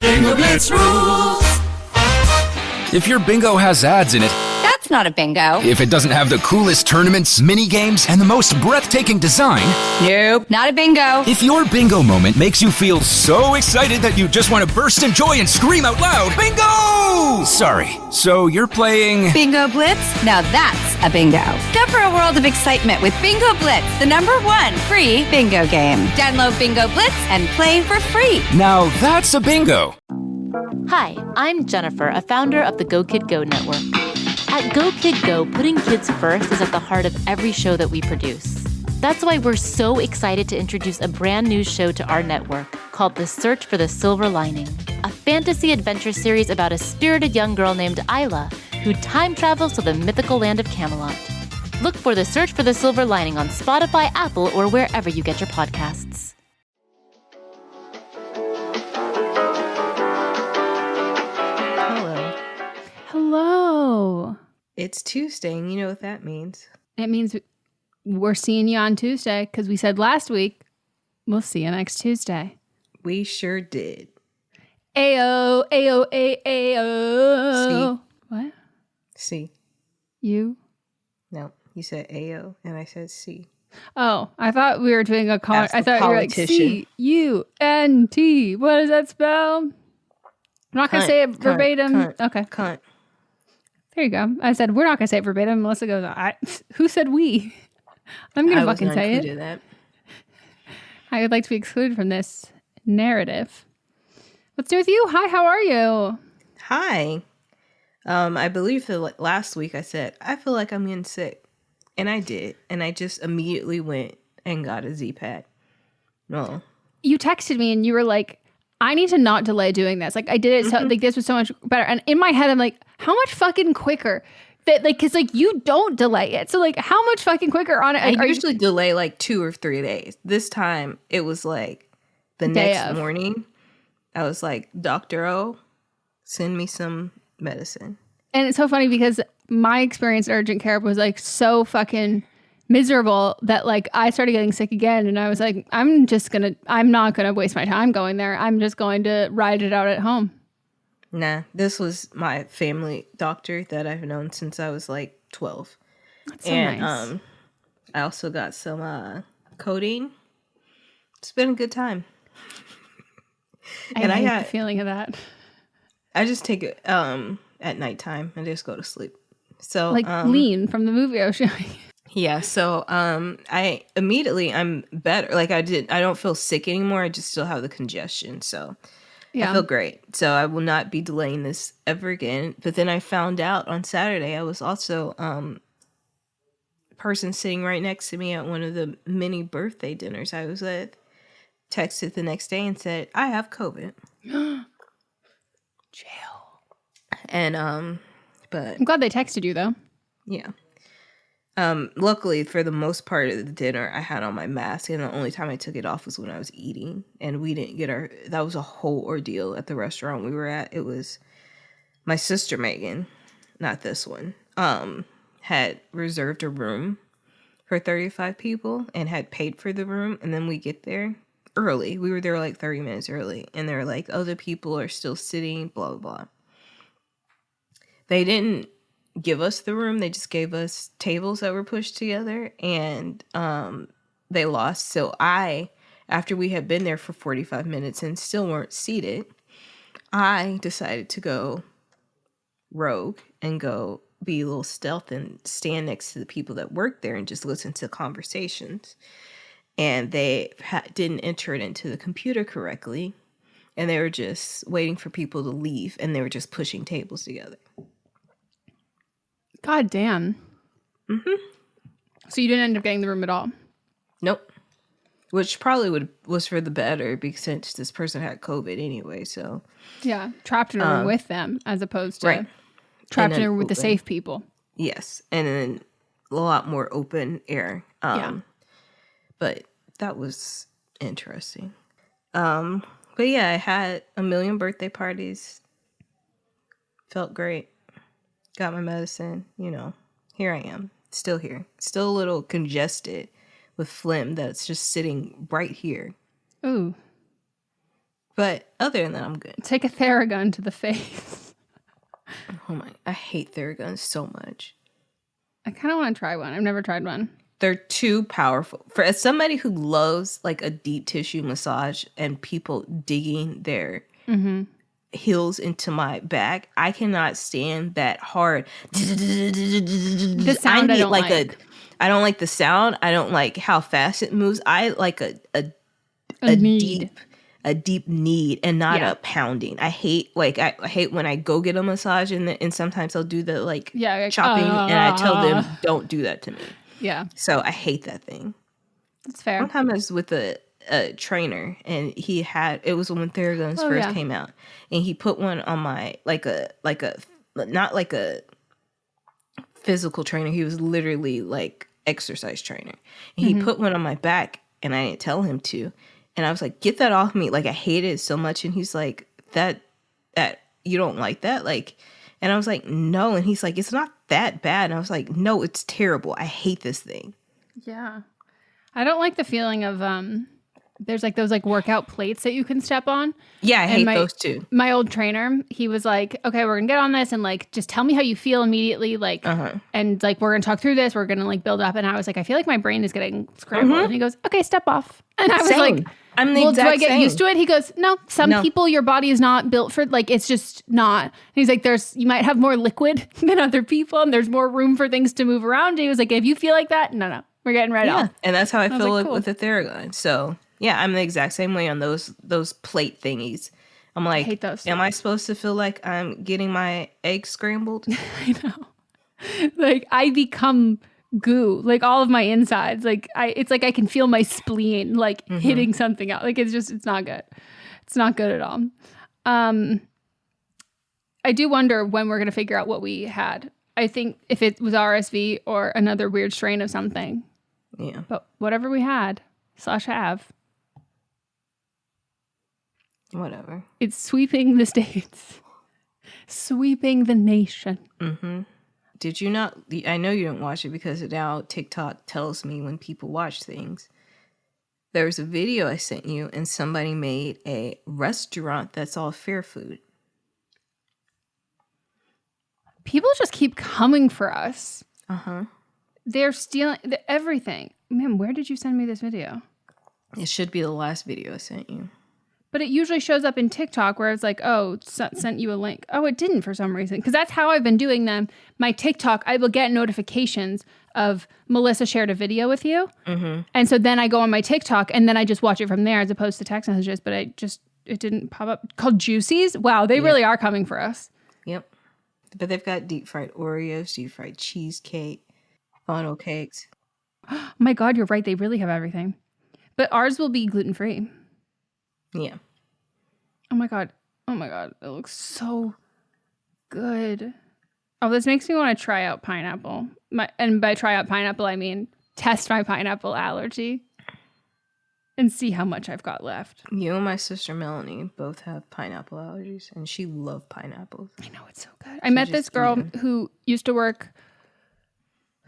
Bingo Blitz rules. If your bingo has ads in it, That's not a bingo. if it doesn't have the coolest tournaments, mini games, and the most breathtaking design, Nope, not a bingo. if your bingo moment makes you feel so excited that you just want to burst in joy and scream out loud, bingo! Sorry, so you're playing... Bingo Blitz? Now that's a bingo. Go for a world of excitement with Bingo Blitz, the #1 free bingo game. Download Bingo Blitz and play for free. Now that's a bingo. Hi, I'm Jennifer, a founder of the Go Kid Go network. At Go Kid Go, putting kids first is at the heart of every show that we produce. That's why we're so excited to introduce a brand new show to our network called The Search for the Silver Lining, a fantasy adventure series about a spirited young girl named Isla who time travels to the mythical land of Camelot. Look for The Search for the Silver Lining on Spotify, Apple, or wherever you get your podcasts. Hello. It's Tuesday, and you know what that means. It means we're seeing you on Tuesday because we said last week we'll see you next Tuesday. We sure did. Ayo, ayo, ayo. See? What? C. You? No, you said AO, and I said C. Oh, I thought we were doing a call. Ask I the thought you were like politician. CUNT. What does that spell? I'm not going to say it verbatim. Cunt, Okay. Cunt. There you go. I said, we're not going to say it verbatim. Melissa goes, who said we? I'm going to fucking say it. That. I would like to be excluded from this narrative. What's new with you? Hi, how are you? Hi. I believe that last week I said, I feel like I'm getting sick. And I did. And I just immediately went and got a Z-Pack. No. You texted me and you were like, I need to not delay doing this. Like I did it so like this was so much better. And in my head, I'm like, how much fucking quicker? That like, cause like you don't delay it. So like, how much fucking quicker on it? I are usually delay like 2 or 3 days. This time it was like the Day next of. morning. I was like, Dr. O, send me some medicine. And it's so funny because my experience in urgent care was like so fucking miserable that like I started getting sick again. And I was like, I'm not going to waste my time going there. I'm just going to ride it out at home. Nah, this was my family doctor that I've known since I was like 12. That's so nice. I also got some codeine. It's been a good time. I hate the feeling of that. I just take it at nighttime and just go to sleep. So Like Lean from the movie I was showing. Yeah, so I'm better. Like I don't feel sick anymore. I just still have the congestion. So Yeah. I feel great. So I will not be delaying this ever again. But then I found out on Saturday I was also a person sitting right next to me at one of the mini birthday dinners I was with texted the next day and said, I have COVID. Jail. And but I'm glad they texted you though. yeah. Luckily, for the most part of the dinner, I had on my mask, and the only time I took it off was when I was eating. And we didn't get that was a whole ordeal at the restaurant we were at. It was my sister Megan, not this one, had reserved a room for 35 people and had paid for the room. And then we get there early. We were there like 30 minutes early, and they're like, other people are still sitting, blah, blah, blah. They didn't give us the room. They just gave us tables that were pushed together, and they lost. So after we had been there for 45 minutes and still weren't seated, I decided to go rogue and go be a little stealth and stand next to the people that worked there and just listen to conversations. And they didn't enter it into the computer correctly, and they were just waiting for people to leave, and they were just pushing tables together. God damn. Mm-hmm. So you didn't end up getting the room at all? Nope. Which probably was for the better, because since this person had COVID anyway, so. Yeah, trapped in a room with them as opposed to trapped in a room with the safe people. Yes, and then a lot more open air. Yeah. But that was interesting. But yeah, I had a million birthday parties. Felt great. Got my medicine, here I am, still here. Still a little congested with phlegm that's just sitting right here. Ooh. But other than that, I'm good. Take a theragun to the face. Oh my, I hate theraguns so much. I kind of want to try one. I've never tried one. They're too powerful. For as somebody who loves like a deep tissue massage and people digging their heels into my back, I cannot stand that hard. The sound I don't like. I don't like the sound. I don't like how fast it moves. I like a deep need and not a pounding. I hate when I go get a massage and sometimes they'll do the chopping and I tell them don't do that to me. Yeah. So I hate that thing. It's fair. One time I was with a trainer and it was when theraguns first came out, and he put one on my not like a physical trainer. He was literally like exercise trainer. And he put one on my back and I didn't tell him to. And I was like, get that off me. Like, I hate it so much. And he's like, that you don't like that? Like, and I was like, no. And he's like, it's not that bad. And I was like, no, it's terrible. I hate this thing. Yeah. I don't like the feeling of, there's like those like workout plates that you can step on. Yeah, I hate those too. My old trainer, he was like, okay, we're gonna get on this and like just tell me how you feel immediately, like and like we're gonna talk through this, we're gonna like build up. And I was like, I feel like my brain is getting scrambled. And he goes, okay, step off. And I was like, I'm the well, exact do I get same. used to it? He goes, no, people, your body is not built for, like, it's just not. And he's like, you might have more liquid than other people and there's more room for things to move around. And he was like, if you feel like that, no, we're getting right off. And that's how I feel like, cool. with the theragun. So yeah, I'm the exact same way on those plate thingies. I'm like, I hate those am I supposed to feel like I'm getting my eggs scrambled? I know. Like, I become goo, like all of my insides. Like, it's like I can feel my spleen like hitting something out. Like, it's not good. It's not good at all. I do wonder when we're going to figure out what we had. I think if it was RSV or another weird strain of something. Yeah. But whatever we had / have. Whatever. It's sweeping the states. Sweeping the nation. Mm-hmm. Did you not? I know you didn't watch it because now TikTok tells me when people watch things. There was a video I sent you and somebody made a restaurant that's all fair food. People just keep coming for us. Uh-huh. They're stealing everything. Man, where did you send me this video? It should be the last video I sent you. But it usually shows up in TikTok where it's like, oh, sent you a link. Oh, it didn't for some reason. Because that's how I've been doing them. My TikTok, I will get notifications of Melissa shared a video with you. Mm-hmm. And so then I go on my TikTok and then I just watch it from there as opposed to text messages. But it didn't pop up. Called Juicies? Wow, they really are coming for us. Yep. But they've got deep fried Oreos, deep fried cheesecake, funnel cakes. Oh my God, you're right. They really have everything. But ours will be gluten-free. Yeah. Oh my God. It looks so good. Oh, this makes me want to try out pineapple. And by try out pineapple, I mean test my pineapple allergy and see how much I've got left. You and my sister Melanie both have pineapple allergies, and she loved pineapples. I know, it's so good. I met this girl who used to work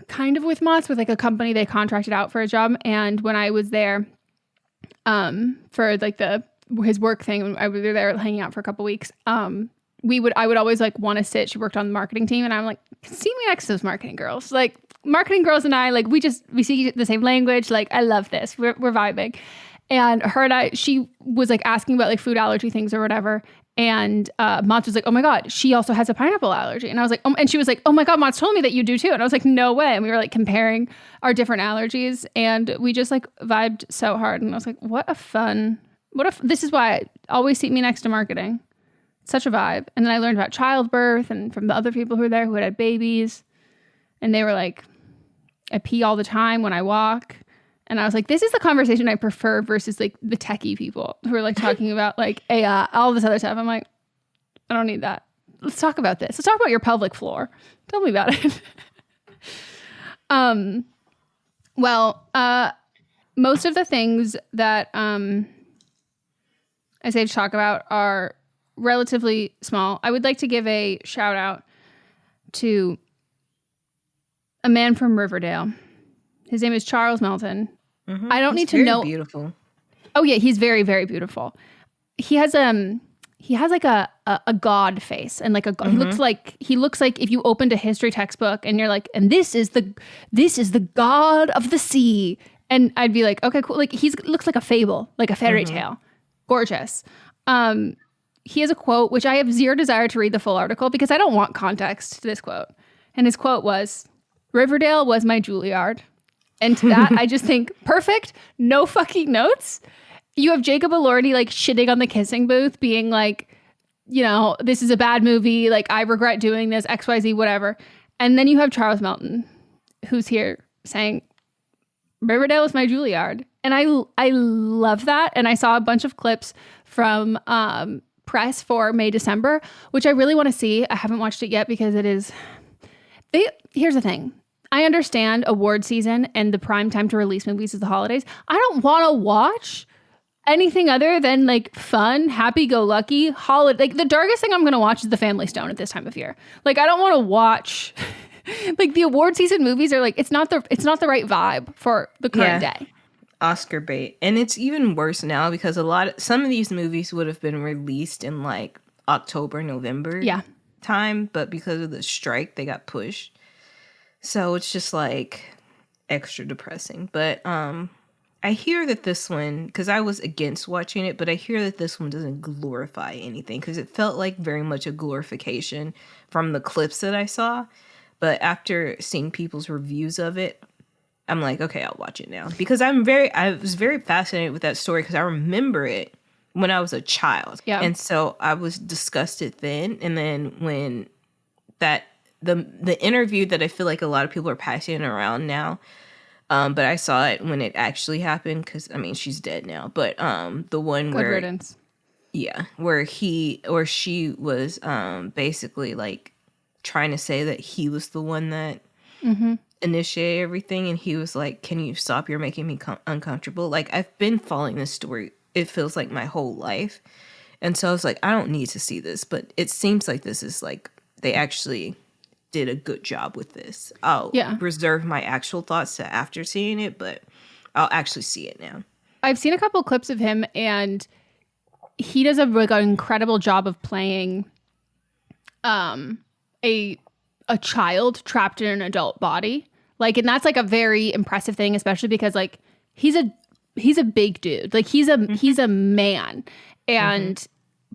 kind of with Mott's, with like a company they contracted out for a job. And when I was there for like his work thing, I was there hanging out for a couple weeks. I would always like want to sit. She worked on the marketing team, and I'm like, see me next to those marketing girls. Like, marketing girls and I, like, we see the same language. Like, I love this. We're vibing. And she was like asking about like food allergy things or whatever. And Mott's was like, oh my God, she also has a pineapple allergy. And I was like, and she was like, oh my God, Mott's told me that you do too. And I was like, no way. And we were like comparing our different allergies, and we just like vibed so hard. And I was like, this is why I always seat me next to marketing. Such a vibe. And then I learned about childbirth and from the other people who were there who had babies. And they were like, I pee all the time when I walk. And I was like, this is the conversation I prefer versus like the techie people who are like talking about like all this other stuff. I'm like, I don't need that. Let's talk about this. Let's talk about your pelvic floor. Tell me about it. Most of the things that I say to talk about are relatively small. I would like to give a shout out to a man from Riverdale. His name is Charles Mettledon. Mm-hmm. I don't need to know. Beautiful. Oh yeah, he's very, very beautiful. he has like a god face and like he looks like if you opened a history textbook and you're like, and this is the god of the sea, and I'd be like, okay, cool. Like looks like a fable, like a fairy tale. Gorgeous. He has a quote which I have zero desire to read the full article because I don't want context to this quote. And his quote was, "Riverdale was my Juilliard." And to that, I just think, perfect. No fucking notes. You have Jacob Elordi like shitting on the kissing booth, being like, you know, this is a bad movie. Like, I regret doing this, XYZ, whatever. And then you have Charles Mettledon, who's here saying, Riverdale is my Juilliard. And I love that. And I saw a bunch of clips from press for May, December, which I really want to see. I haven't watched it yet because it is... Here's the thing. I understand award season and the prime time to release movies is the holidays. I don't want to watch anything other than like fun, happy-go-lucky holiday. Like the darkest thing I'm going to watch is The Family Stone at this time of year. Like I don't want to watch like the award season movies are like it's not the right vibe for the current day. Oscar bait. And it's even worse now because some of these movies would have been released in like October, November time, but because of the strike they got pushed. So it's just like extra depressing. But I hear that this one, because I was against watching it, but I hear that this one doesn't glorify anything because it felt like very much a glorification from the clips that I saw. But after seeing people's reviews of it, I'm like, okay, I'll watch it now. Because I was very fascinated with that story because I remember it when I was a child. Yeah. And so I was disgusted then. And then when the interview that I feel like a lot of people are passing it now, but I saw it when it actually happened because, I mean, she's dead now. But the one Good riddance. Yeah, where he or she was basically like trying to say that he was the one that initiated everything. And he was like, can you stop? You're making me uncomfortable. Like, I've been following this story, it feels like my whole life. And so I was like, I don't need to see this. But it seems like this is like, they actually did a good job with this. I'll reserve my actual thoughts to after seeing it, but I'll actually see it now. I've seen a couple clips of him, and he does an incredible job of playing a child trapped in an adult body. Like, and that's like a very impressive thing, especially because like he's a big dude. Like he's a man, and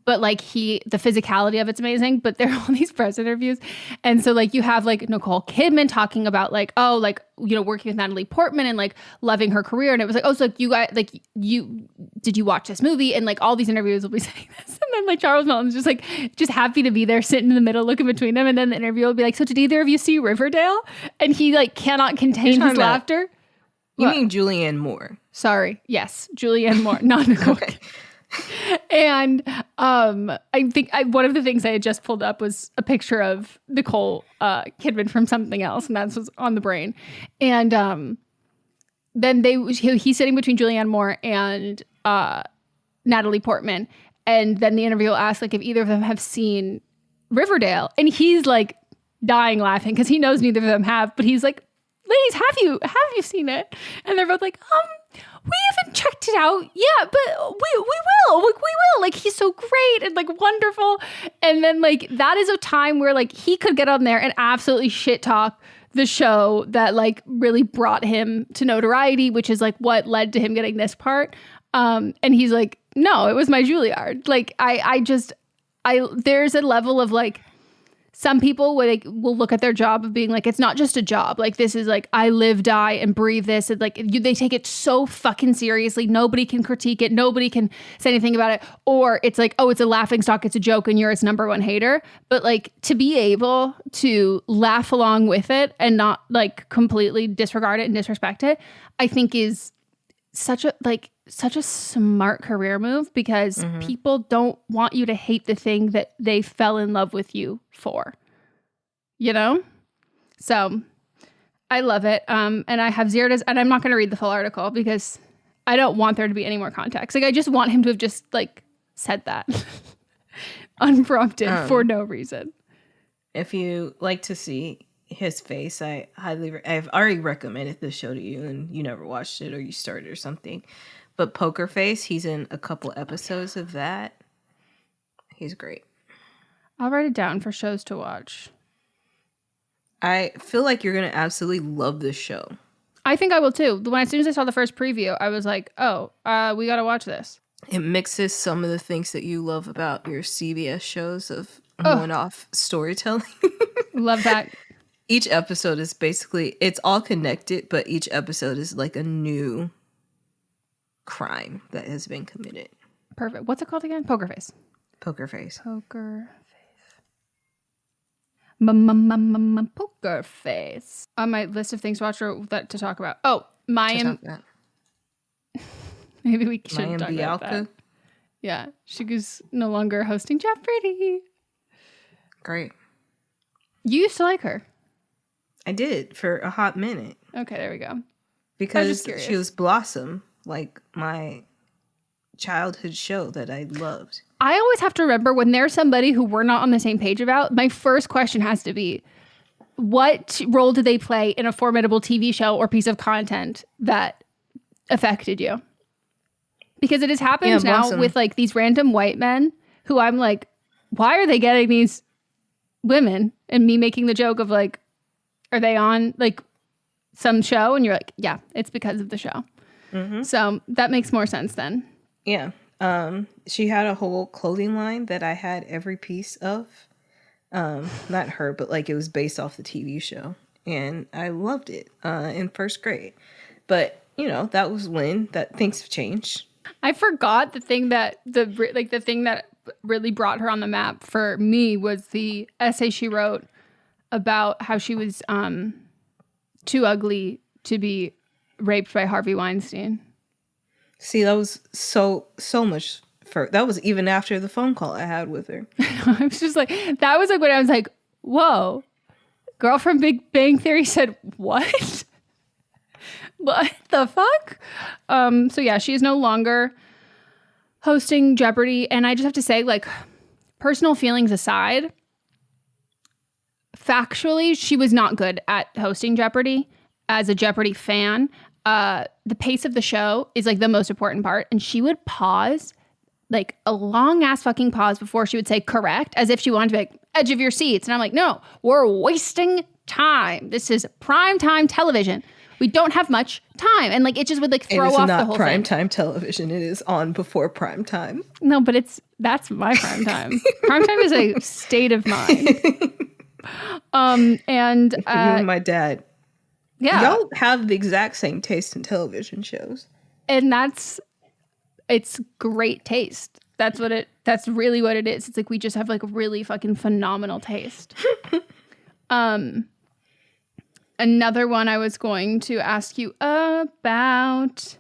but like the physicality of it's amazing. But there are all these press interviews, and so like you have like Nicole Kidman talking about like, oh, like, you know, working with Natalie Portman and like loving her career, and it was like, oh, so like you guys, like did you watch this movie? And like all these interviews will be saying this, and then like Charles Mettledon's just happy to be there, sitting in the middle, looking between them, and then the interview will be like, so did either of you see Riverdale? And he like cannot contain his laughter. You mean Julianne Moore? Sorry, yes, Julianne Moore, not Nicole. Okay. And I think one of the things I had just pulled up was a picture of Nicole Kidman from something else, and that's what's on the brain. And then he's sitting between Julianne Moore and Natalie Portman, and then the interview will ask like if either of them have seen Riverdale, and he's like dying laughing because he knows neither of them have, but he's like, ladies, have you seen it? And they're both like, we haven't checked it out yet, but we will. Like, we will. Like, he's so great and like wonderful. And then like that is a time where like he could get on there and absolutely shit talk the show that like really brought him to notoriety, which is like what led to him getting this part. And he's like, no, it was my Juilliard. Like there's a level of like, some people will look at their job of being like, it's not just a job. Like, this is like, I live, die, and breathe this. And like, they take it so fucking seriously. Nobody can critique it. Nobody can say anything about it. Or it's like, oh, it's a laughingstock. It's a joke. And you're its number one hater. But like, to be able to laugh along with it and not like completely disregard it and disrespect it, I think is such a smart career move, because people don't want you to hate the thing that they fell in love with you for, you know? So I love it. And I have and I'm not going to read the full article because I don't want there to be any more context. Like, I just want him to have just like said that unprompted for no reason. If you like to see his face, I've already recommended this show to you and you never watched it, or you started or something. But Poker Face, he's in a couple episodes of that. He's great. I'll write it down for shows to watch. I feel like you're going to absolutely love this show. I think I will too. As soon as I saw the first preview, I was like, oh, we got to watch this. It mixes some of the things that you love about your CBS shows of one-off storytelling. Love that. Each episode is basically, it's all connected, but each episode is like a new crime that has been committed. Perfect. What's it called again? Poker Face. Poker Face. Poker Face. Poker Face. On my list of things to watch or that to talk about. Oh, Mayim. Maybe we should talk about that. Yeah, she's no longer hosting Jeopardy. Great. You used to like her. I did for a hot minute. Okay, there we go. Because she was Blossom, like my childhood show that I loved. I always have to remember when there's somebody who we're not on the same page about, my first question has to be, what role did they play in a formidable TV show or piece of content that affected you? Because it has happened now with like these random white men who I'm like, why are they getting these women? And me making the joke of like, are they on like some show? And you're like, yeah, it's because of the show. Mm-hmm. So that makes more sense then. Yeah. She had a whole clothing line that I had every piece of. Not her, but like it was based off the TV show. And I loved it in first grade. But, you know, that was when things have changed. I forgot the thing that really brought her on the map for me was the essay she wrote about how she was too ugly to be raped by Harvey Weinstein. See, that was so much that was even after the phone call I had with her. I was just like, that was like when I was like, whoa, girl from Big Bang Theory said what? What the fuck? So yeah, she is no longer hosting Jeopardy. And I just have to say, like, personal feelings aside, factually, she was not good at hosting Jeopardy. As a Jeopardy fan, the pace of the show is like the most important part. And she would pause, like a long ass fucking pause before she would say correct, as if she wanted to be like, edge of your seats. And I'm like, no, we're wasting time. This is primetime television. We don't have much time. And like, it just would like throw off the whole thing. It's not primetime television. It is on before prime time. No, but that's my prime time. Prime time is a state of mind. And you and my dad. Yeah. Y'all have the exact same taste in television shows. And it's great taste. That's really what it is. It's like we just have like really fucking phenomenal taste. Another one I was going to ask you about.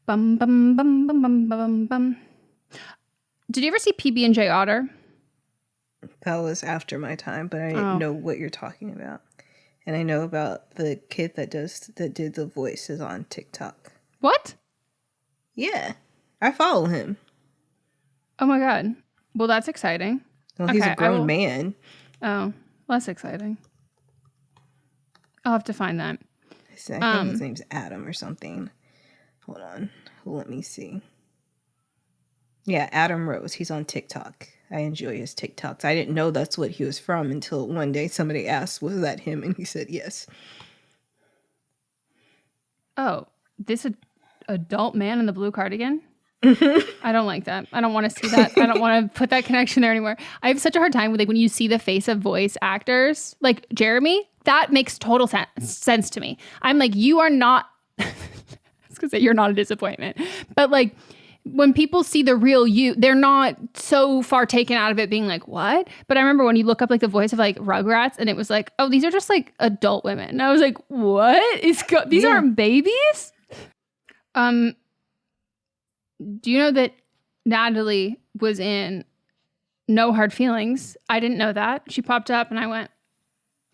Bum, bum, bum, bum, bum, bum, bum. Did you ever see PB&J Otter? That was after my time, but I didn't know what you're talking about. And I know about the kid that did the voices on TikTok. What? Yeah. I follow him. Oh my God. Well, that's exciting. Well, he's a grown man. Oh, less exciting. I'll have to find that. I think his name's Adam or something. Hold on. Let me see. Yeah, Adam Rose. He's on TikTok. I enjoy his TikToks. I didn't know that's what he was from until one day somebody asked, was that him? And he said yes. Oh, this adult man in the blue cardigan? I don't like that. I don't want to see that. I don't want to put that connection there anymore. I have such a hard time with like when you see the face of voice actors, like Jeremy, that makes total sense to me. I'm like, you are not, I was going to say you're not a disappointment, but like when people see the real you, they're not so far taken out of it being like, what? But I remember when you look up like the voice of like Rugrats and it was like, oh, these are just like adult women. And I was like, what? These aren't babies? Do you know that Natalie was in No Hard Feelings? I didn't know that. She popped up and I went,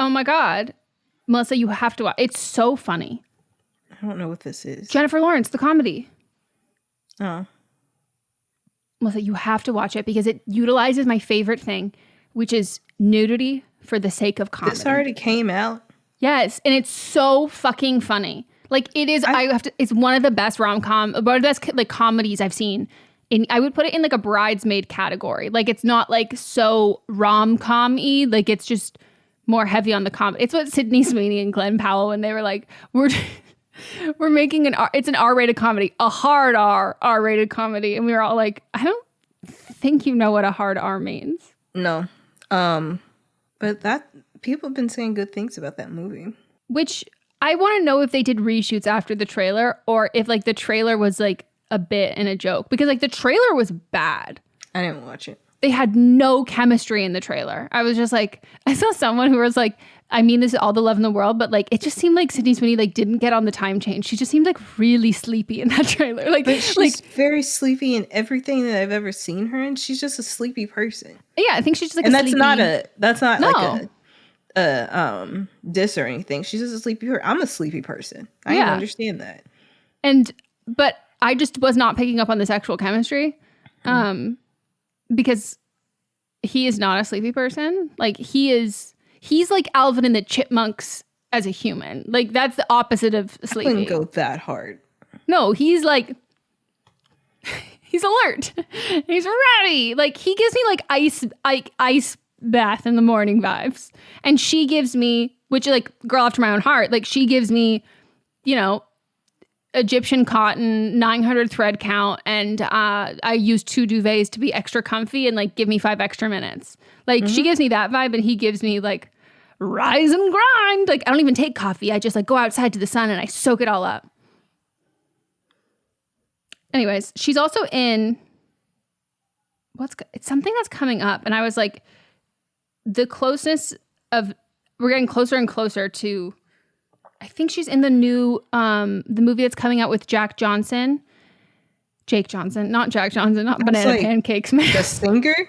oh my God, Melissa, you have to watch. It's so funny. I don't know what this is. Jennifer Lawrence, the comedy. Oh. Melissa, you have to watch it because it utilizes my favorite thing, which is nudity for the sake of comedy. This already came out. Yes, and it's so fucking funny. Like it is, it's one of the best rom-com, one of the best like comedies I've seen. And I would put it in like a bridesmaid category. Like it's not like so rom-com-y, like it's just more heavy on the comedy. It's what Sydney Sweeney and Glenn Powell, when they were like, we're making it's an R-rated comedy, a hard R-rated comedy. And we were all like, I don't think you know what a hard R means. No. But that people have been saying good things about that movie. Which I want to know if they did reshoots after the trailer, or if like the trailer was like a bit and a joke, because like the trailer was bad. I didn't watch it. They had no chemistry in the trailer. I was just like, I saw someone who was like, I mean, this is all the love in the world, but like, it just seemed like Sydney Sweeney like didn't get on the time change. She just seemed like really sleepy in that trailer. Like, but she's very sleepy in everything that I've ever seen her in. She's just a sleepy person. Yeah, I think she's just like, and that's not like a diss or anything. She's just a sleepy person. I'm a sleepy person. I don't understand that. But I just was not picking up on the sexual chemistry, because he is not a sleepy person. Like he's like Alvin and the Chipmunks as a human. Like that's the opposite of sleepy. I wouldn't go that hard. No, he's like, he's alert. He's ready. Like he gives me like ice bath in the morning vibes. And she gives me, which like girl after my own heart, like she gives me, you know, Egyptian cotton, 900 thread count, and I use 2 duvets to be extra comfy and like give me 5 extra minutes. Like she gives me that vibe, and he gives me like rise and grind. Like I don't even take coffee. I just like go outside to the sun and I soak it all up. Anyways, she's also in it's something that's coming up, and I was like, the closeness of we're getting closer and closer to. I think she's in the new, the movie that's coming out with Jake Johnson, not Banana like Pancakes, man. The singer?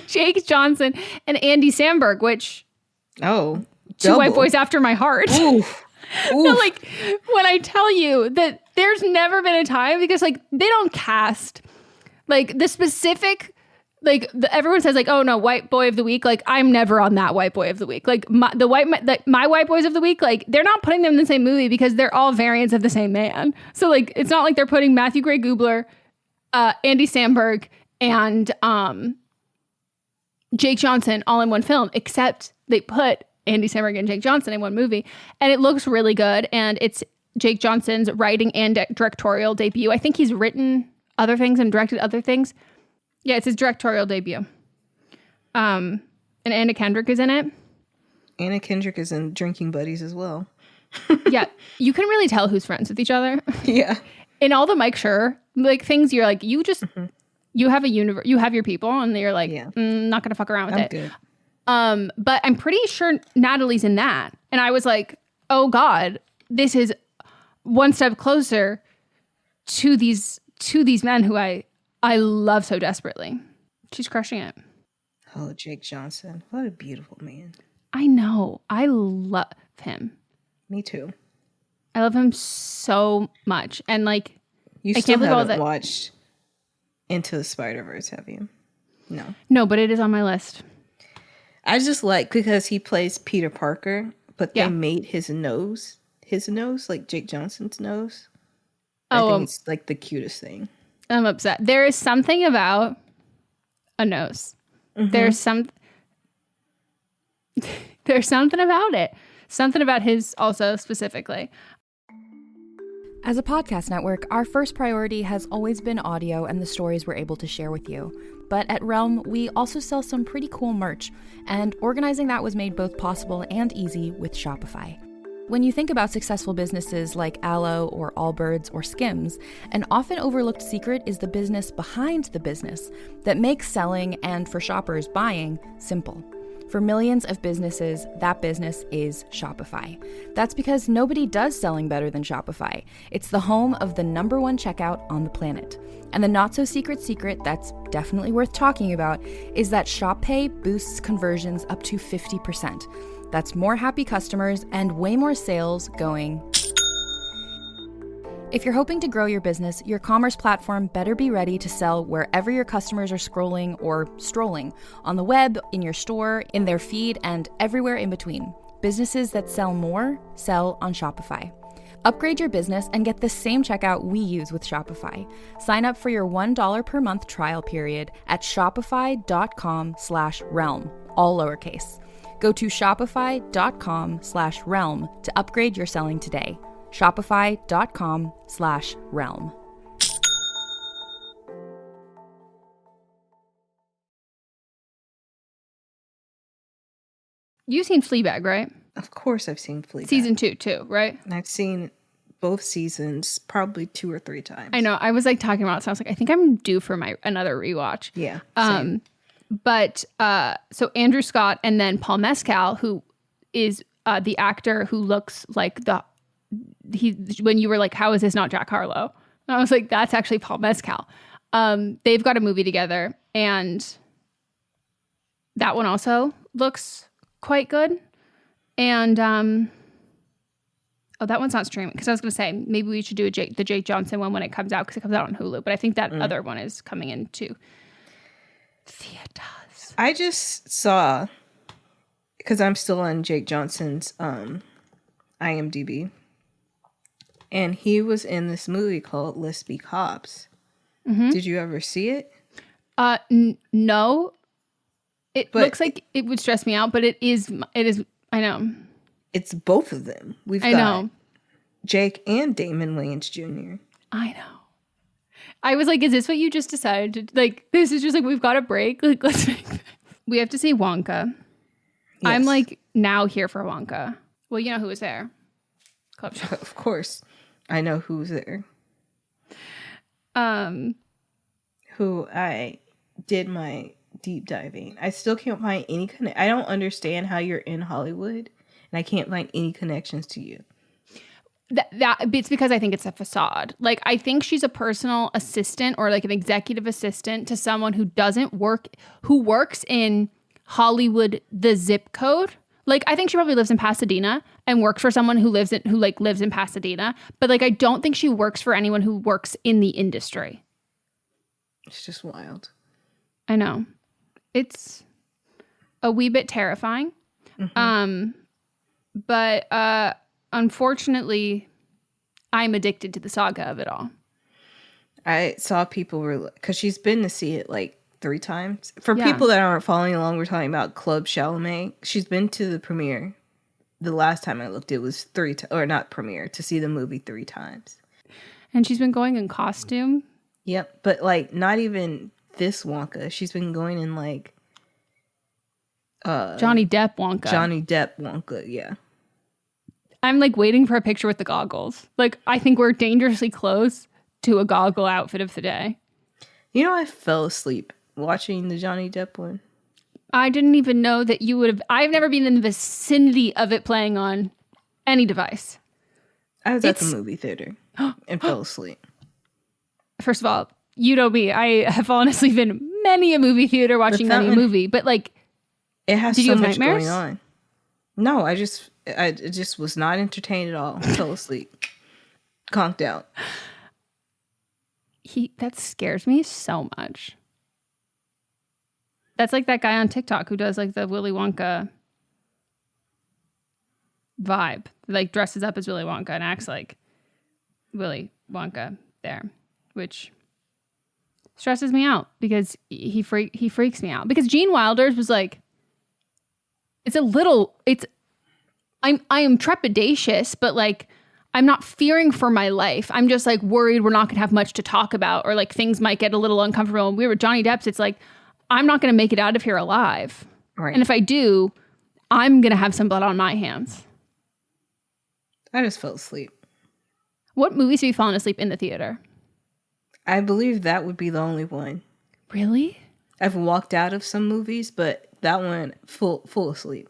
Jake Johnson and Andy Samberg, which, two white boys after my heart. Oof. No, like, when I tell you that there's never been a time, because like, they don't cast, like, the specific, like everyone says like, oh no, white boy of the week. Like I'm never on that white boy of the week. Like my white boys of the week, like they're not putting them in the same movie because they're all variants of the same man. So like, it's not like they're putting Matthew Gray Gubler, Andy Samberg, and Jake Johnson all in one film, except they put Andy Samberg and Jake Johnson in one movie, and it looks really good. And it's Jake Johnson's writing and directorial debut. I think he's written other things and directed other things. Yeah, it's his directorial debut. And Anna Kendrick is in it. Anna Kendrick is in Drinking Buddies as well. Yeah, you can really tell who's friends with each other. Yeah. In all the Mike Schur like things, you're like, you just you have a universe, you have your people, and you're like, not gonna fuck around with it. Good. But I'm pretty sure Natalie's in that, and I was like, oh God, this is one step closer to these men who I love so desperately. She's crushing it. Oh, Jake Johnson. What a beautiful man. I know. I love him. Me too. I love him so much. And like, you still haven't watched Into the Spider-Verse, have you? No. No, but it is on my list. I just like, because he plays Peter Parker, but they made his nose, like Jake Johnson's nose. I think it's like the cutest thing. I'm upset. There is something about a nose. There's something about it. Something about his also specifically. As a podcast network, our first priority has always been audio and the stories we're able to share with you. But at Realm, we also sell some pretty cool merch, and organizing that was made both possible and easy with Shopify. When you think about successful businesses like Aloe or Allbirds or Skims, an often overlooked secret is the business behind the business that makes selling and, for shoppers, buying simple. For millions of businesses, that business is Shopify. That's because nobody does selling better than Shopify. It's the home of the #1 checkout on the planet. And the not-so-secret secret that's definitely worth talking about is that Shop Pay boosts conversions up to 50%. That's more happy customers and way more sales going. If you're hoping to grow your business, your commerce platform better be ready to sell wherever your customers are scrolling or strolling, on the web, in your store, in their feed, and everywhere in between. Businesses that sell more, sell on Shopify. Upgrade your business and get the same checkout we use with Shopify. Sign up for your $1 per month trial period at shopify.com/realm, all lowercase. Go to shopify.com/realm to upgrade your selling today. Shopify.com/realm. You've seen Fleabag, right? Of course I've seen Fleabag. Season 2 too, right? And I've seen both seasons probably 2 or 3 times. I know. I was like talking about it, so I was like, I think I'm due for another rewatch. Yeah. But so Andrew Scott and then Paul Mescal, who is the actor who looks like when you were like, how is this not Jack Harlow? And I was like, that's actually Paul Mescal. They've got a movie together, and that one also looks quite good. And that one's not streaming, because I was going to say maybe we should do the Jake Johnson one when it comes out, because it comes out on Hulu. But I think that other one is coming into theaters. I just saw, because I'm still on Jake Johnson's IMDb, and he was in this movie called Let's Be Cops. Mm-hmm. Did you ever see it? No. It looks like it would stress me out, but it is. I know. It's both of them. We've got Jake and Damon Wayans Jr. I know. I was like, is this what you just decided? Like, this is just like, we've got a break. Like, let's make this. We have to see Wonka. Yes. I'm like now here for Wonka. Well, you know who was there? Club Show. Of course. I know who's there. Who I did my deep diving. I still can't find any I don't understand how you're in Hollywood and I can't find any connections to you. That it's because I think it's a facade. Like, I think she's a personal assistant or like an executive assistant to someone who works in Hollywood, the zip code. Like, I think she probably lives in Pasadena and works for someone who lives in Pasadena. But like, I don't think she works for anyone who works in the industry. It's just wild. I know. It's a wee bit terrifying. Mm-hmm. But unfortunately, I'm addicted to the saga of it all. I saw people were, because she's been to see it like 3 times. For people that aren't following along, we're talking about Club Chalamet. She's been to the premiere. The last time I looked, it was to see the movie 3 times. And she's been going in costume. Yep, but like not even this Wonka. She's been going in like Johnny Depp Wonka. Yeah. I'm like waiting for a picture with the goggles. Like, I think we're dangerously close to a goggle outfit of the day. You know, I fell asleep watching the Johnny Depp one. I didn't even know that you would have. I've never been in the vicinity of it playing on any device. I was at the movie theater and fell asleep. First of all, you know me. I have fallen asleep in many a movie theater watching any movie, but like, it has so much going on. No, I just was not entertained at all. Fell asleep. Conked out. That scares me so much. That's like that guy on TikTok who does like the Willy Wonka vibe. Like, dresses up as Willy Wonka and acts like Willy Wonka there, which stresses me out because he freaks me out. Because Gene Wilder's was like, I am trepidatious, but like, I'm not fearing for my life. I'm just like worried we're not going to have much to talk about, or like things might get a little uncomfortable. And we were Johnny Depp's. It's like, I'm not going to make it out of here alive. Right. And if I do, I'm going to have some blood on my hands. I just fell asleep. What movies have you fallen asleep in the theater? I believe that would be the only one. Really? I've walked out of some movies, but that one, full asleep.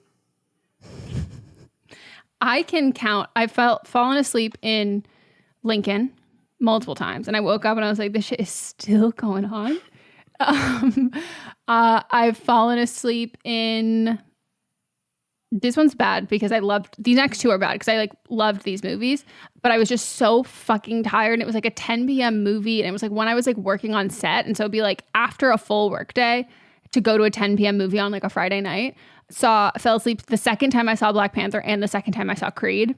I can count. I've fallen asleep in Lincoln multiple times, and I woke up and I was like, this shit is still going on. I've fallen asleep in... This one's bad because I loved... These next 2 are bad because I like loved these movies, but I was just so fucking tired, and it was like a 10 p.m. movie, and it was like when I was like working on set, and so it'd be like after a full work day to go to a 10 p.m. movie on like a Friday night. Fell asleep the second time I saw Black Panther and the second time I saw Creed.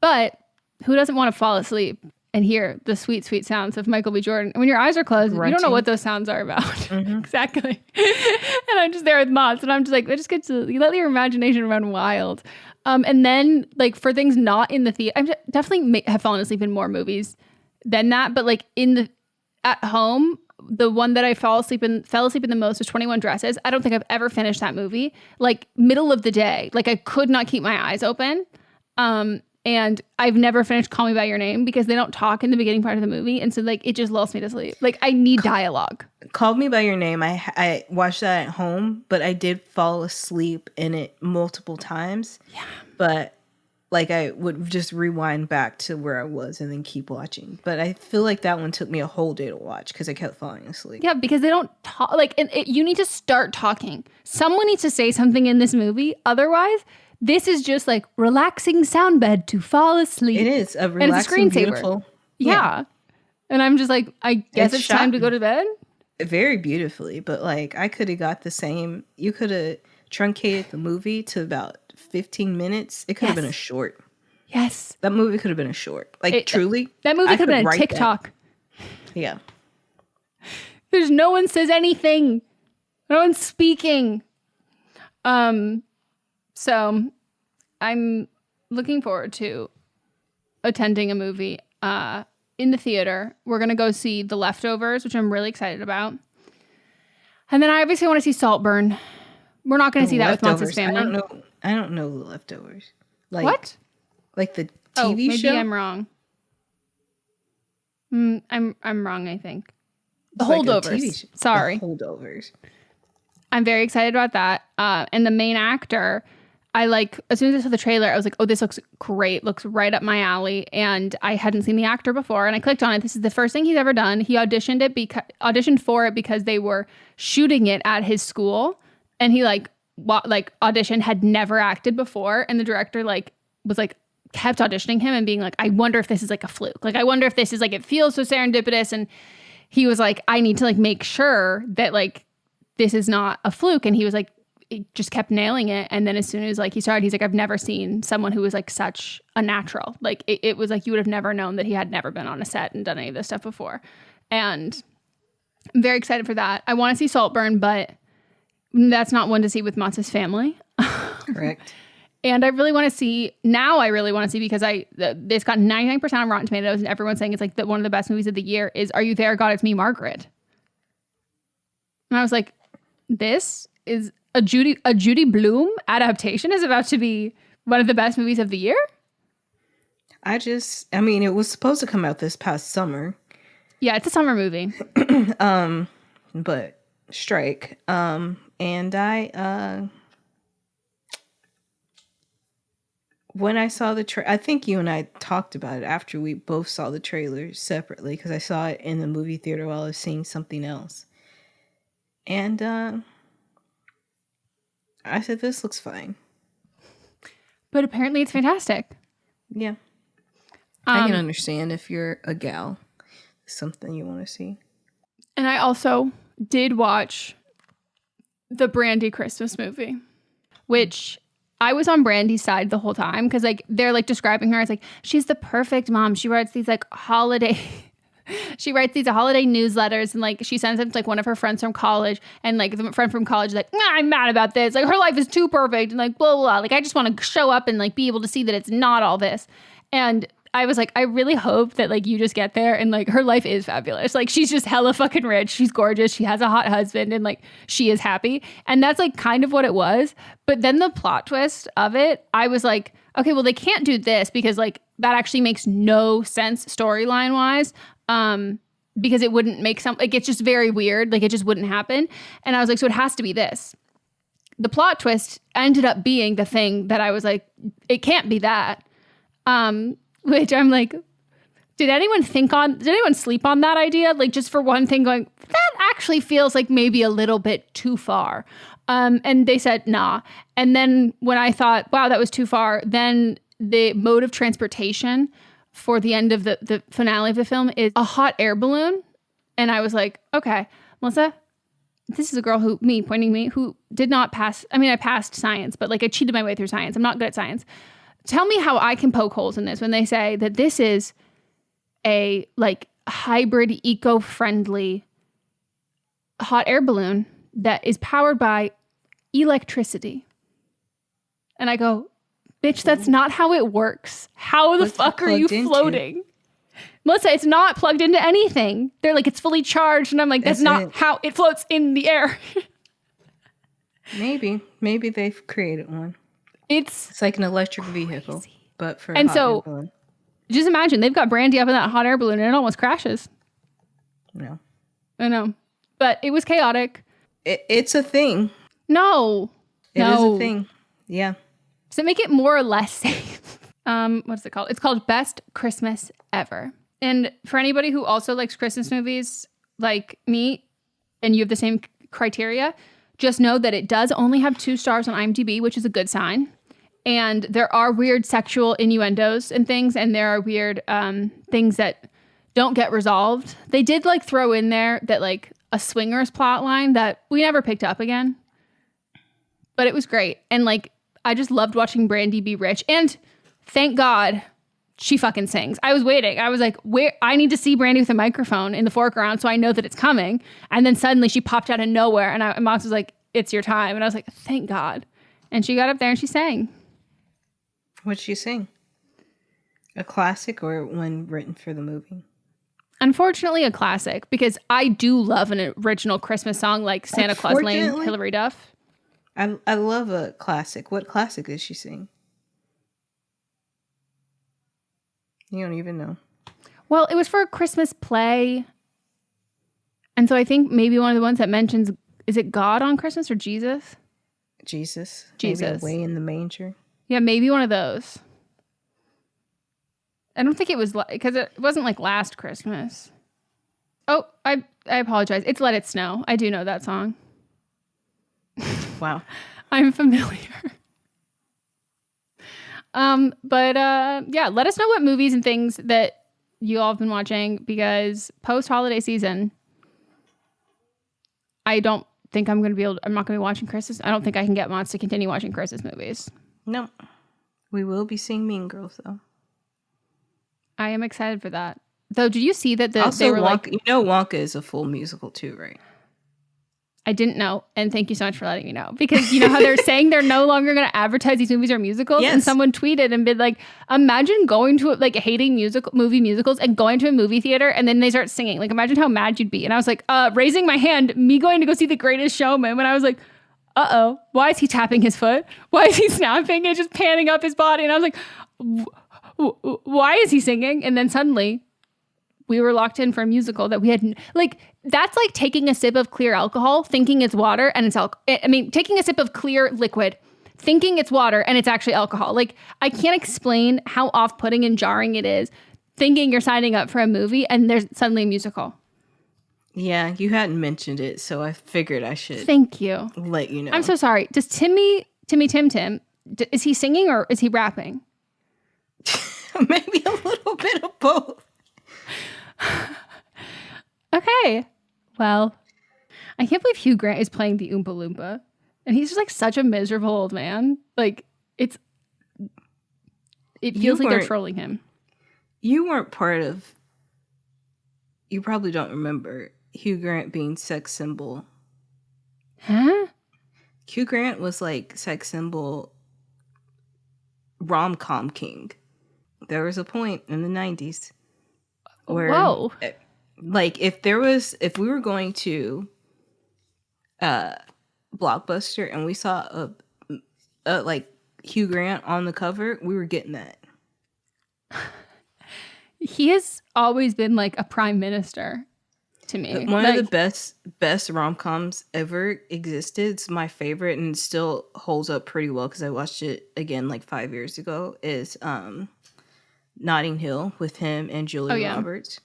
But who doesn't want to fall asleep and hear the sweet, sweet sounds of Michael B. Jordan? When your eyes are closed, you don't know what those sounds are about. Exactly. And I'm just there with Mott's, and I'm just like, I just get to let your imagination run wild. And then, like, for things not in the theater, I definitely have fallen asleep in more movies than that. But like at home, the one that I fell asleep in the most was 21 Dresses. I don't think I've ever finished that movie. Like, middle of the day, like I could not keep my eyes open. And I've never finished Call Me By Your Name because they don't talk in the beginning part of the movie. And so, like, it just lulls me to sleep. Like, I need dialogue. Call Me By Your Name, I watched that at home, but I did fall asleep in it multiple times. Yeah. But, like, I would just rewind back to where I was and then keep watching. But I feel like that one took me a whole day to watch because I kept falling asleep. Yeah, because they don't talk. Like, you need to start talking. Someone needs to say something in this movie. Otherwise, this is just like relaxing sound bed to fall asleep. It is a relaxing, beautiful. Yeah. And I'm just like, I guess it's time to go to bed. Very beautifully, but like I could have got the same. You could have truncated the movie to about 15 minutes. It could have been a short. Yes. That movie could have been a short. Like truly. That movie could have been a TikTok. Yeah. There's no one says anything. No one's speaking. So I'm looking forward to attending a movie in the theater. We're going to go see The Leftovers, which I'm really excited about. And then I obviously want to see Saltburn. We're not going to see that with Monsters family. I don't know The Leftovers. Like, what? Like the TV show? Maybe I'm wrong. I'm wrong, I think. The Holdovers. Sorry. The Holdovers. I'm very excited about that. And the main actor, as soon as I saw the trailer, I was like, oh, this looks great. Looks right up my alley. And I hadn't seen the actor before. And I clicked on it. This is the first thing he's ever done. He auditioned for it because they were shooting it at his school. And he auditioned, had never acted before. And the director kept auditioning him and being like, I wonder if this is like a fluke. Like, I wonder if this is like, it feels so serendipitous. And he was like, I need to like make sure that like this is not a fluke. And he was like, it just kept nailing it. And then as soon as like he started, he's like, I've never seen someone who was like such a natural. Like it was like you would have never known that he had never been on a set and done any of this stuff before. And I'm very excited for that. I want to see Saltburn, but that's not one to see with Matz's family. Correct. And I really want to see because this got 99% on Rotten Tomatoes and everyone's saying it's like one of the best movies of the year is Are You There, God? It's Me, Margaret. And I was like, this is a Judy Blume adaptation is about to be one of the best movies of the year. It was supposed to come out this past summer. Yeah, it's a summer movie. But strike. And I when I saw the I think you and I talked about it after we both saw the trailer separately because I saw it in the movie theater while I was seeing something else. And I said, this looks fine. But apparently it's fantastic. Yeah. I can understand if you're a gal. Something you want to see. And I also did watch the Brandy Christmas movie, which I was on Brandy's side the whole time because like they're like describing her as like she's the perfect mom. She writes these like holiday newsletters and like she sends them to like one of her friends from college and like the friend from college is like, I'm mad about this. Like her life is too perfect and like blah, blah, blah. Like I just want to show up and like be able to see that it's not all this. And I was like, I really hope that like you just get there and like her life is fabulous. Like she's just hella fucking rich. She's gorgeous. She has a hot husband and like she is happy. And that's like kind of what it was. But then the plot twist of it, I was like, okay, well they can't do this because like that actually makes no sense storyline wise. Because it wouldn't make like it's just very weird. Like it just wouldn't happen. And I was like, so it has to be this. The plot twist ended up being the thing that I was like, it can't be that. Which I'm like, did anyone sleep on that idea? Like just for one thing going, that actually feels like maybe a little bit too far. And they said, nah. And then when I thought, wow, that was too far, then the mode of transportation for the end of the finale of the film is a hot air balloon. And I was like, okay, Melissa, this is a girl who did not pass. I mean, I passed science, but like I cheated my way through science. I'm not good at science. tell me how I can poke holes in this when they say that this is a like hybrid eco-friendly hot air balloon that is powered by electricity. And I go, bitch, that's not how it works. How the fuck are you floating? Melissa, it's not plugged into anything. They're like, it's fully charged. And I'm like, that's not how it floats in the air. Maybe they've created one. It's like an electric vehicle, but for and hot so air balloon. Just imagine they've got Brandy up in that hot air balloon and it almost crashes. No. I know. But it was chaotic. It's a thing. No. It is a thing. Yeah. Does it make it more or less safe? What's it called? It's called Best Christmas Ever. And for anybody who also likes Christmas movies like me, and you have the same criteria, just know that it does only have 2 stars on IMDb, which is a good sign. And there are weird sexual innuendos and things, and there are weird things that don't get resolved. They did like throw in there that like a swingers plot line that we never picked up again. But it was great. And like, I just loved watching Brandy be rich. And thank God she fucking sings. I was waiting. I was like, where? I need to see Brandy with a microphone in the foreground so I know that it's coming. And then suddenly she popped out of nowhere. And Mox was like, it's your time. And I was like, thank God. And she got up there and she sang. What'd she sing? A classic or one written for the movie? Unfortunately, a classic, because I do love an original Christmas song like Santa Claus Lane, Hilary Duff. I love a classic. What classic did she sing? You don't even know. Well, it was for a Christmas play. And so I think maybe one of the ones that mentions, is it God on Christmas or Jesus? Jesus. Jesus. Maybe Away in the Manger. Yeah, maybe one of those. I don't think it was, because it wasn't like Last Christmas. Oh, I apologize. It's Let It Snow. I do know that song. Wow. I'm familiar. But yeah, let us know what movies and things that you all have been watching, because post-holiday season, I don't think I'm not going to be watching Christmas. I don't think I can get Mods to continue watching Christmas movies. No. We will be seeing Mean Girls, though. I am excited for that. Though, did you see that they were Wonka, like... You know Wonka is a full musical too, right? I didn't know, and thank you so much for letting me know. Because you know how they're saying they're no longer going to advertise these movies are musicals? Yes. And someone tweeted and been like, imagine going to, like, hating movie musicals and going to a movie theater, and then they start singing. Like, imagine how mad you'd be. And I was like, raising my hand, me going to go see The Greatest Showman, when I was like, uh-oh, why is he tapping his foot? Why is he snapping and just panning up his body? And I was like, why is he singing? And then suddenly... we were locked in for a musical that we had, like, that's like taking a sip of clear alcohol, thinking it's water, and it's taking a sip of clear liquid, thinking it's water, and it's actually alcohol. Like, I can't explain how off-putting and jarring it is, thinking you're signing up for a movie, and there's suddenly a musical. Yeah, you hadn't mentioned it, so I figured I should. Thank you. Let you know. I'm so sorry. Does Tim, is he singing or is he rapping? Maybe a little bit of both. Okay. Well, I can't believe Hugh Grant is playing the Oompa Loompa. And he's just like such a miserable old man. Like, it feels like they're trolling him. You weren't part of... You probably don't remember Hugh Grant being sex symbol. Huh? Hugh Grant was like sex symbol rom-com king. There was a point in the 90s where... Whoa. Like, if we were going to Blockbuster and we saw a like Hugh Grant on the cover, we were getting that. He has always been like a prime minister to me. One of the best rom-coms ever existed. It's my favorite and still holds up pretty well because I watched it again like 5 years ago. Is Notting Hill with him and Julia Roberts.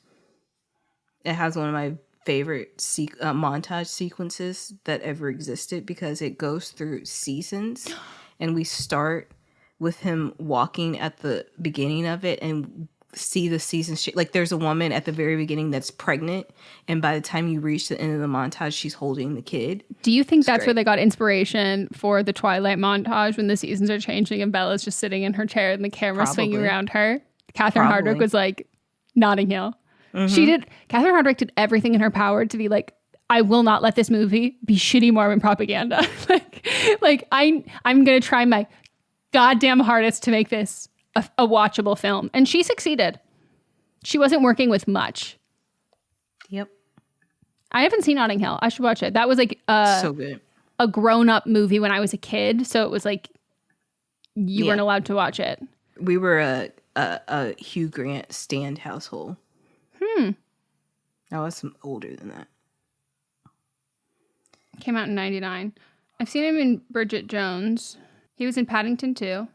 It has one of my favorite montage sequences that ever existed because it goes through seasons, and we start with him walking at the beginning of it and see the season. Like there's a woman at the very beginning that's pregnant, and by the time you reach the end of the montage, she's holding the kid. Do you think that's where they got inspiration for the Twilight montage when the seasons are changing and Bella's just sitting in her chair and the camera swinging around her? Catherine Hardwicke was like, Notting Hill. Catherine Hardwicke did everything in her power to be like, I will not let this movie be shitty Mormon propaganda. I'm going to try my goddamn hardest to make this a watchable film. And she succeeded. She wasn't working with much. Yep. I haven't seen Notting Hill. I should watch it. That was like so good. A grown-up movie when I was a kid. So it was like you weren't allowed to watch it. We were a Hugh Grant stand household. I was older than that. Came out in 99. I've seen him in Bridget Jones. He was in Paddington 2.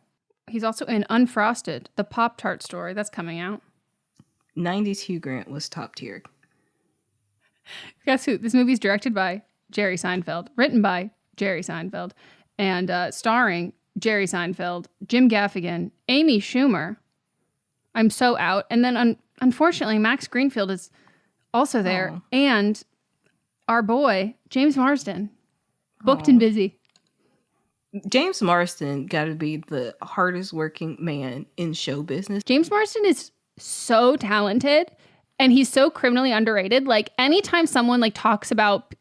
He's also in Unfrosted, the Pop-Tart story. That's coming out. 90s Hugh Grant was top tier. Guess who? This movie's directed by Jerry Seinfeld, written by Jerry Seinfeld, and starring Jerry Seinfeld, Jim Gaffigan, Amy Schumer. I'm so out. And then, unfortunately, Max Greenfield is also there. And our boy, James Marsden, booked and busy. James Marsden got to be the hardest working man in show business. James Marsden is so talented and he's so criminally underrated. Like anytime someone like talks about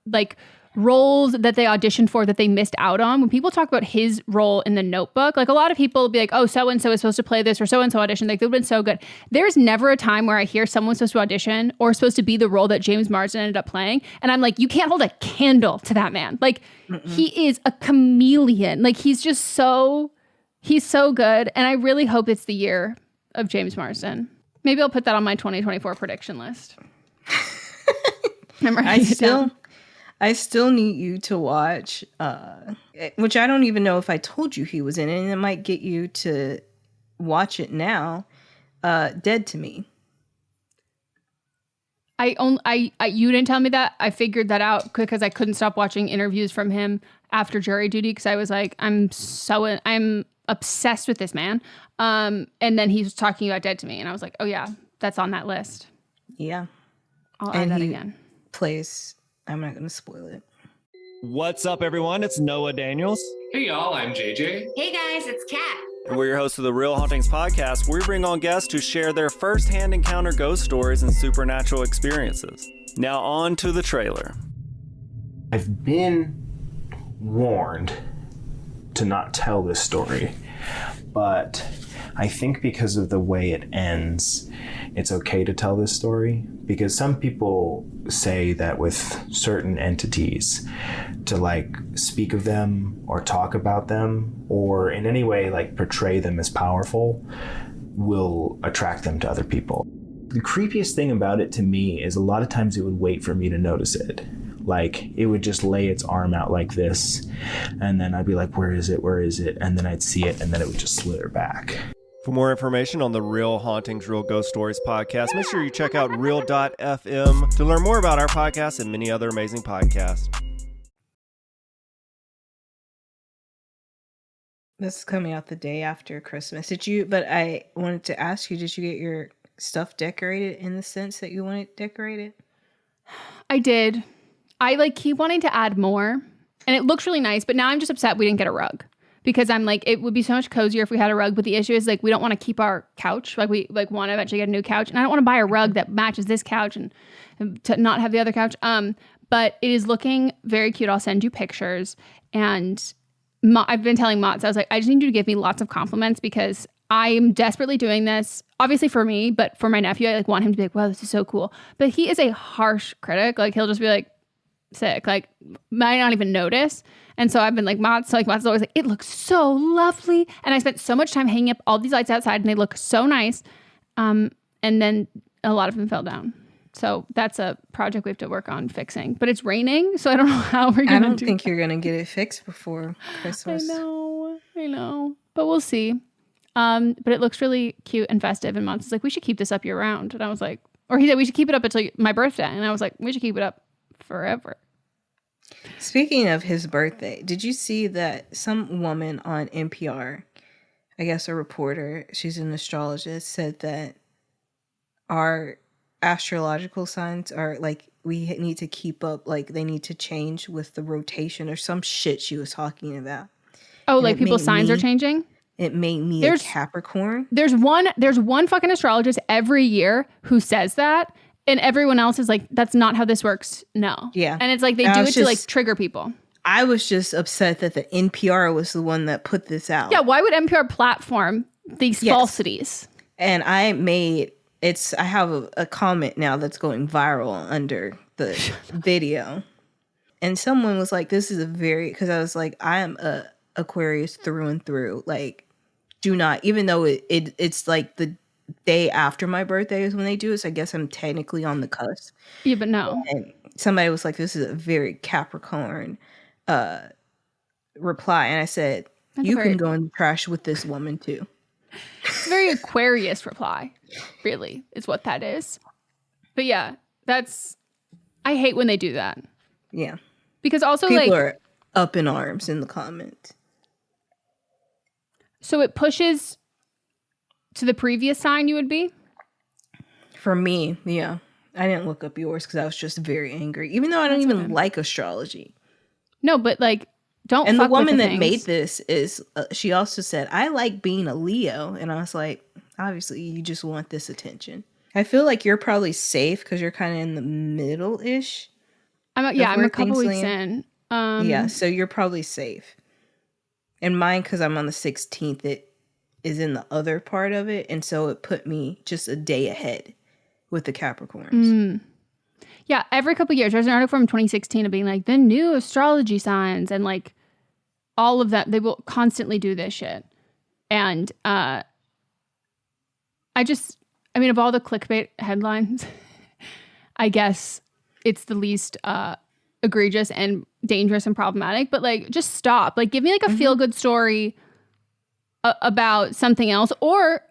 like roles that they auditioned for that they missed out on, when people talk about his role in The Notebook, like a lot of people will be like, oh, so-and-so is supposed to play this or so-and-so auditioned. Like they've been so good. There's never a time where I hear someone's supposed to audition or supposed to be the role that James Marsden ended up playing. And I'm like, you can't hold a candle to that man. Like he is a chameleon. Like he's so good. And I really hope it's the year of James Marsden. Maybe I'll put that on my 2024 prediction list. I still need you to watch, which I don't even know if I told you he was in it, and it might get you to watch it now. Dead to Me. You didn't tell me that. I figured that out because I couldn't stop watching interviews from him after jury duty because I was like, I'm obsessed with this man. And then he was talking about Dead to Me, and I was like, oh yeah, that's on that list. Yeah, I'll add that again. Plays. I'm not going to spoil it. What's up, everyone? It's Noah Daniels. Hey, y'all. I'm JJ. Hey, guys. It's Kat. And we're your hosts of the Real Hauntings podcast, where we bring on guests to share their first-hand encounter ghost stories and supernatural experiences. Now on to the trailer. I've been warned to not tell this story, but I think because of the way it ends, it's okay to tell this story, because some people say that with certain entities to like speak of them or talk about them or in any way like portray them as powerful will attract them to other people. The creepiest thing about it to me is a lot of times it would wait for me to notice it. Like it would just lay its arm out like this, and then I'd be like, where is it? Where is it? And then I'd see it, and then it would just slither back. For more information on the Real Hauntings, Real Ghost Stories podcast, make sure you check out real.fm to learn more about our podcast and many other amazing podcasts. This is coming out the day after Christmas. But I wanted to ask you, did you get your stuff decorated in the sense that you want it decorated? I did. I like keep wanting to add more, and it looks really nice, but now I'm just upset we didn't get a rug. Because I'm like, it would be so much cozier if we had a rug. But the issue is like, we don't want to keep our couch. Like we like want to eventually get a new couch. And I don't want to buy a rug that matches this couch and to not have the other couch. But it is looking very cute. I'll send you pictures. And I've been telling Mott's, I was like, I just need you to give me lots of compliments because I'm desperately doing this. Obviously for me, but for my nephew, I like want him to be like, wow, this is so cool. But he is a harsh critic. Like he'll just be like, sick, like might not even notice. And so I've been like, Mott's always like, it looks so lovely. And I spent so much time hanging up all these lights outside and they look so nice. And then a lot of them fell down. So that's a project we have to work on fixing. But it's raining, so I don't know how we're going to do it. I don't think you're going to get it fixed before Christmas. I know. But we'll see. But it looks really cute and festive. And Mott's like, we should keep this up year round. And I was like, or he said, we should keep it up until my birthday. And I was like, we should keep it up forever. Speaking of his birthday, did you see that some woman on NPR I guess a reporter, she's an astrologist, said that our astrological signs are like, we need to keep up, like they need to change with the rotation or some shit she was talking about. Oh, And like people's signs are changing? It made me a Capricorn. There's one fucking astrologist every year who says that, and everyone else is like, that's not how this works. No. Yeah. And it's like they do it to like trigger people. I was just upset that the NPR was the one that put this out. Yeah, why would NPR platform these falsities? And I have a comment now that's going viral under the video. And someone was like, this is because I was like, I am a Aquarius through and through. Like, do not, even though it's like the day after my birthday is when they do it, so I guess I'm technically on the cusp. Yeah, but no. And somebody was like, this is a very Capricorn reply. And I said, you can go in the trash with this woman too. It's a very Aquarius reply, really, is what that is. But yeah, I hate when they do that. Yeah. Because also people are up in arms in the comments. So it pushes to the previous sign you would be? For me, yeah. I didn't look up yours because I was just very angry. Even though I don't even like astrology. No, but like, don't and fuck the woman with the that made this is, she also said, I like being a Leo. And I was like, obviously, you just want this attention. I feel like you're probably safe because you're kind of in the middle-ish. I'm a couple weeks in. Yeah, so you're probably safe. And mine, because I'm on the 16th, it is in the other part of it. And so it put me just a day ahead with the Capricorns. Yeah, every couple of years, there's an article from 2016 of being like, the new astrology signs and like all of that. They will constantly do this shit. And of all the clickbait headlines, I guess it's the least egregious and dangerous and problematic. But like, just stop. Like, give me like a feel-good story about something else, or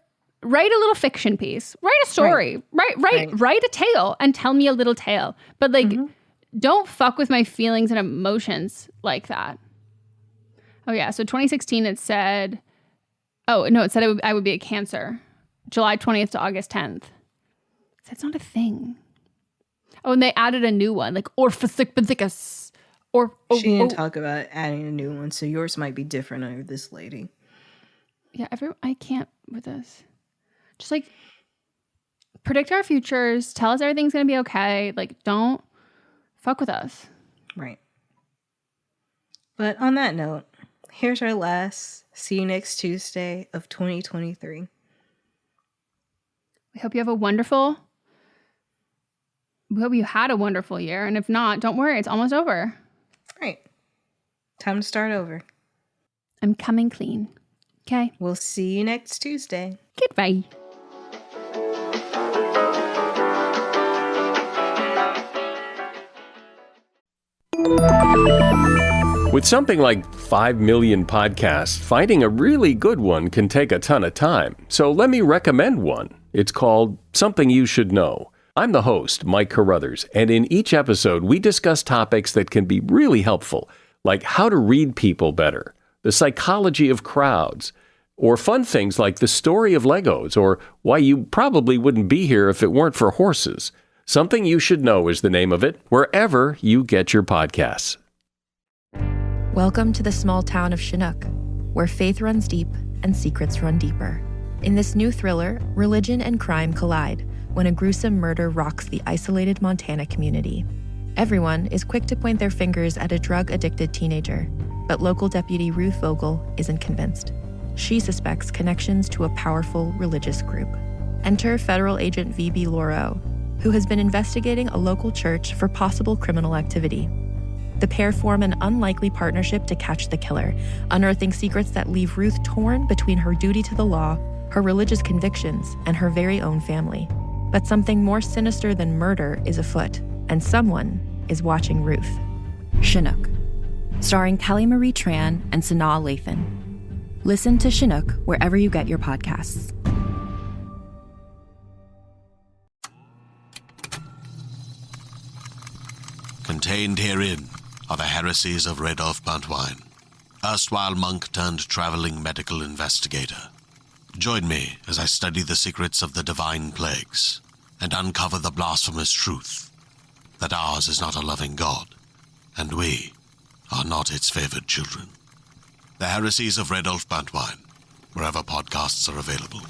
write a little fiction piece. Write a story. Write a tale and tell me a little tale. But like, don't fuck with my feelings and emotions like that. Oh yeah. So 2016, it said I would be a Cancer, July 20th to August 10th. That's not a thing. Oh, and they added a new one, like Orphithicus. She didn't talk about adding a new one, so yours might be different over this lady. Yeah, I can't with this. Just like predict our futures, tell us everything's gonna be okay. Like, don't fuck with us. Right. But on that note, here's our last See You Next Tuesday of 2023. We hope you had a wonderful year. And if not, don't worry, it's almost over. Right. Time to start over. I'm coming clean. Okay. We'll see you next Tuesday. Goodbye. With something like 5 million podcasts, finding a really good one can take a ton of time. So let me recommend one. It's called Something You Should Know. I'm the host, Mike Carruthers, and in each episode, we discuss topics that can be really helpful, like how to read people better, the psychology of crowds, or fun things like the story of Legos, or why you probably wouldn't be here if it weren't for horses. Something You Should Know is the name of it, wherever you get your podcasts. Welcome to the small town of Chinook, where faith runs deep and secrets run deeper. In this new thriller, religion and crime collide when a gruesome murder rocks the isolated Montana community. Everyone is quick to point their fingers at a drug-addicted teenager, but local deputy Ruth Vogel isn't convinced. She suspects connections to a powerful religious group. Enter federal agent V.B. Laureau, who has been investigating a local church for possible criminal activity. The pair form an unlikely partnership to catch the killer, unearthing secrets that leave Ruth torn between her duty to the law, her religious convictions, and her very own family. But something more sinister than murder is afoot, and someone is watching Ruth. Chinook, starring Kelly Marie Tran and Sanaa Lathan. Listen to Chinook wherever you get your podcasts. Contained herein are the heresies of Radolf Buntwine, erstwhile monk turned traveling medical investigator. Join me as I study the secrets of the divine plagues and uncover the blasphemous truth that ours is not a loving God, and we are not its favored children. The Heresies of Red Ulf Buntwine, wherever podcasts are available.